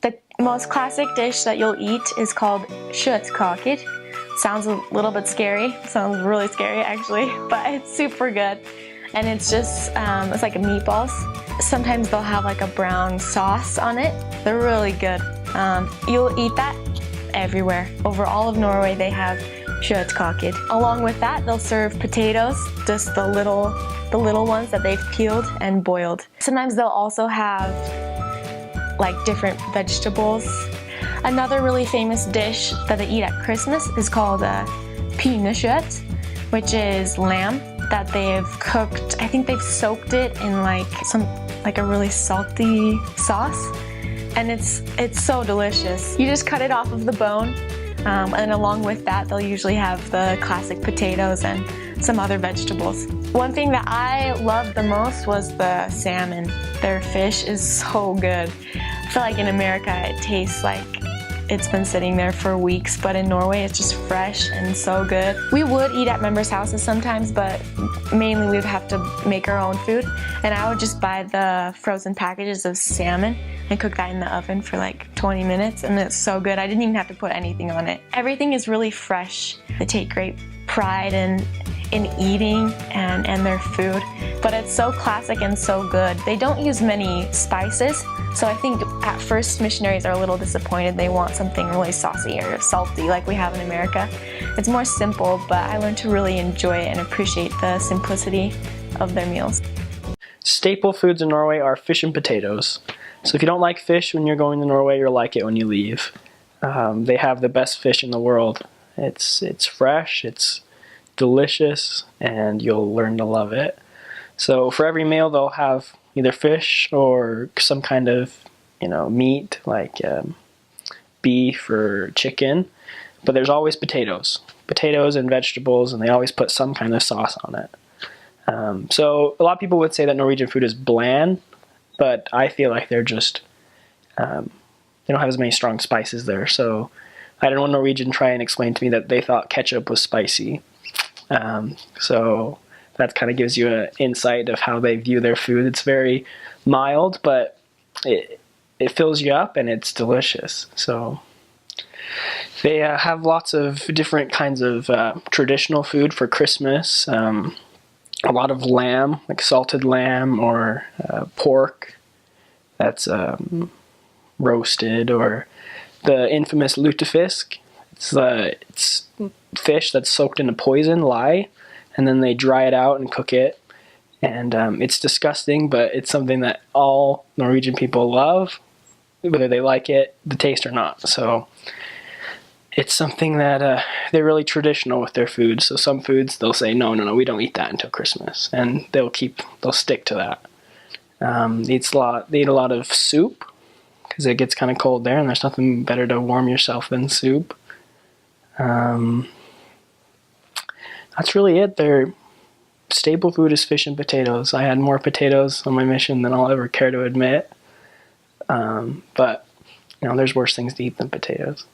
The most classic dish that you'll eat is called kjøttkaker. Sounds a little bit scary. Sounds really scary actually, but it's super good. And it's just, it's like a meatballs. Sometimes they'll have like a brown sauce on it. They're really good. You'll eat that everywhere. Over all of Norway they have kjøttkaker. Along with that they'll serve potatoes, just the little ones that they've peeled and boiled. Sometimes they'll also have like different vegetables. Another really famous dish that they eat at Christmas is called pinnekjøtt, which is lamb that they've cooked. I think they've soaked it in like a really salty sauce, and it's so delicious. You just cut it off of the bone, and along with that they'll usually have the classic potatoes and some other vegetables. One thing that I loved the most was the salmon. Their fish is so good. I feel like in America it tastes like it's been sitting there for weeks, but in Norway it's just fresh and so good. We would eat at members' houses sometimes, but mainly we would have to make our own food. And I would just buy the frozen packages of salmon and cook that in the oven for like 20 minutes, and it's so good. I didn't even have to put anything on it. Everything is really fresh. They take great pride in eating and their food, but it's so classic and so good. They don't use many spices, so I think at first missionaries are a little disappointed. They want something really saucy or salty like we have in America. It's more simple, but I learned to really enjoy it and appreciate the simplicity of their meals. Staple foods in Norway are fish and potatoes. So if you don't like fish when you're going to Norway, you'll like it when you leave. They have the best fish in the world. It's fresh, it's delicious, and you'll learn to love it. So for every meal they'll have either fish or some kind of meat like beef or chicken, but there's always potatoes and vegetables, and they always put some kind of sauce on it. So a lot of people would say that Norwegian food is bland, but I feel like they're just they don't have as many strong spices there. So I had one Norwegian try and explain to me that they thought ketchup was spicy. So that kind of gives you an insight of how they view their food. It's very mild, but it fills you up and it's delicious. So they have lots of different kinds of traditional food for Christmas. A lot of lamb, like salted lamb or pork that's roasted, or the infamous lutefisk. It's fish that's soaked in a poison, lye, and then they dry it out and cook it. And it's disgusting, but it's something that all Norwegian people love, whether they like it, the taste or not. So it's something that they're really traditional with their food. So some foods they'll say, no, we don't eat that until Christmas, and they'll stick to that. They eat a lot of soup, because it gets kind of cold there, and there's nothing better to warm yourself than soup. That's really it. Their staple food is fish and potatoes. I had more potatoes on my mission than I'll ever care to admit. But there's worse things to eat than potatoes.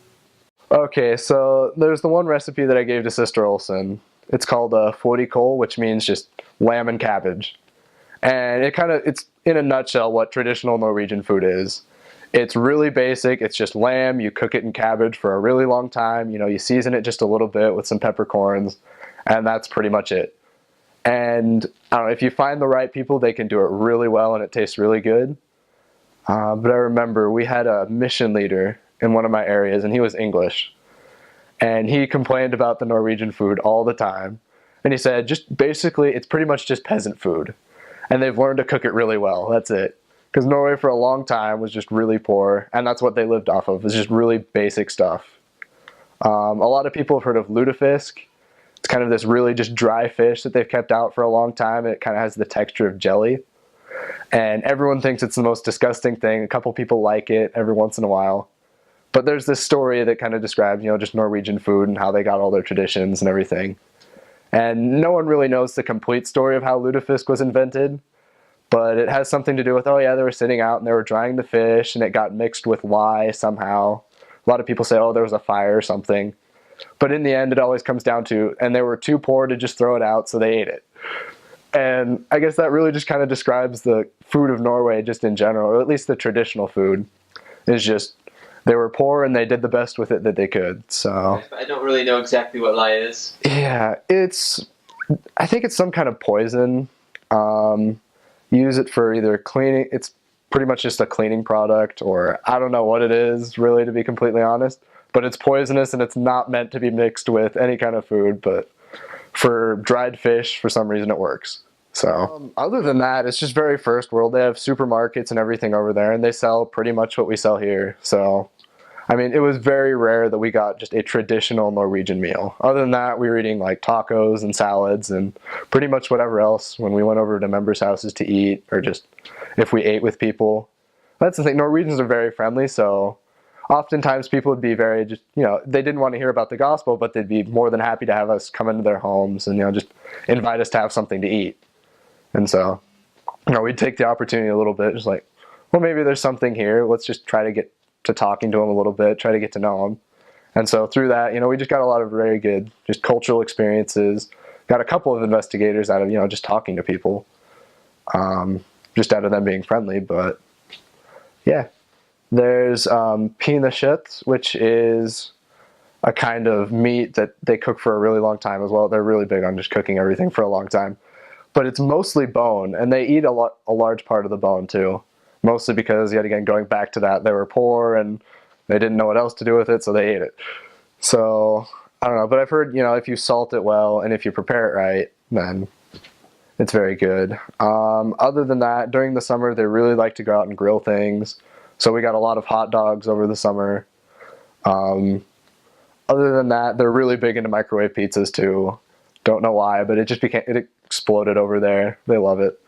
Okay, so there's the one recipe that I gave to Sister Olsen. It's called fårikål, which means just lamb and cabbage. And it's in a nutshell what traditional Norwegian food is. It's really basic. It's just lamb. You cook it in cabbage for a really long time. You season it just a little bit with some peppercorns, and that's pretty much it. And I don't know, if you find the right people, they can do it really well and it tastes really good. But I remember we had a mission leader in one of my areas, and he was English. And he complained about the Norwegian food all the time. And he said, just basically, it's pretty much just peasant food. And they've learned to cook it really well. That's it. Because Norway for a long time was just really poor, and that's what they lived off of, was just really basic stuff. A lot of people have heard of lutefisk. It's kind of this really just dry fish that they've kept out for a long time, and it kind of has the texture of jelly. And everyone thinks it's the most disgusting thing. A couple people like it every once in a while. But there's this story that kind of describes, just Norwegian food and how they got all their traditions and everything. And no one really knows the complete story of how lutefisk was invented. But it has something to do with, they were sitting out and they were drying the fish and it got mixed with lye somehow. A lot of people say, there was a fire or something. But in the end, it always comes down to, and they were too poor to just throw it out, so they ate it. And I guess that really just kind of describes the food of Norway just in general, or at least the traditional food, is just they were poor and they did the best with it that they could. So I don't really know exactly what lye is. yeah, I think it's some kind of poison. Use it for either cleaning. It's pretty much just a cleaning product, or I don't know what it is, really, to be completely honest. But it's poisonous and it's not meant to be mixed with any kind of food. But for dried fish, for some reason, it works. So other than that, it's just very first world. They have supermarkets and everything over there, and they sell pretty much what we sell here. So I mean, it was very rare that we got just a traditional Norwegian meal. Other than that, we were eating like tacos and salads and pretty much whatever else when we went over to members' houses to eat, or just if we ate with people. That's the thing. Norwegians are very friendly, so oftentimes people would be very just, they didn't want to hear about the gospel, but they'd be more than happy to have us come into their homes and, just invite us to have something to eat. And so, we'd take the opportunity a little bit, just like, well, maybe there's something here. Let's just try to get to talking to them a little bit, try to get to know them. And so through that, we just got a lot of very good just cultural experiences. Got a couple of investigators out of, just talking to people, just out of them being friendly. But yeah, there's pinnekjøtt, which is a kind of meat that they cook for a really long time as well. They're really big on just cooking everything for a long time. But it's mostly bone, and they eat a large part of the bone too. Mostly because, yet again, going back to that, they were poor and they didn't know what else to do with it, so they ate it. So, I don't know, but I've heard, if you salt it well and if you prepare it right, then it's very good. Other than that, during the summer, they really like to go out and grill things. So we got a lot of hot dogs over the summer. Other than that, they're really big into microwave pizzas too. Don't know why, but it exploded over there. They love it.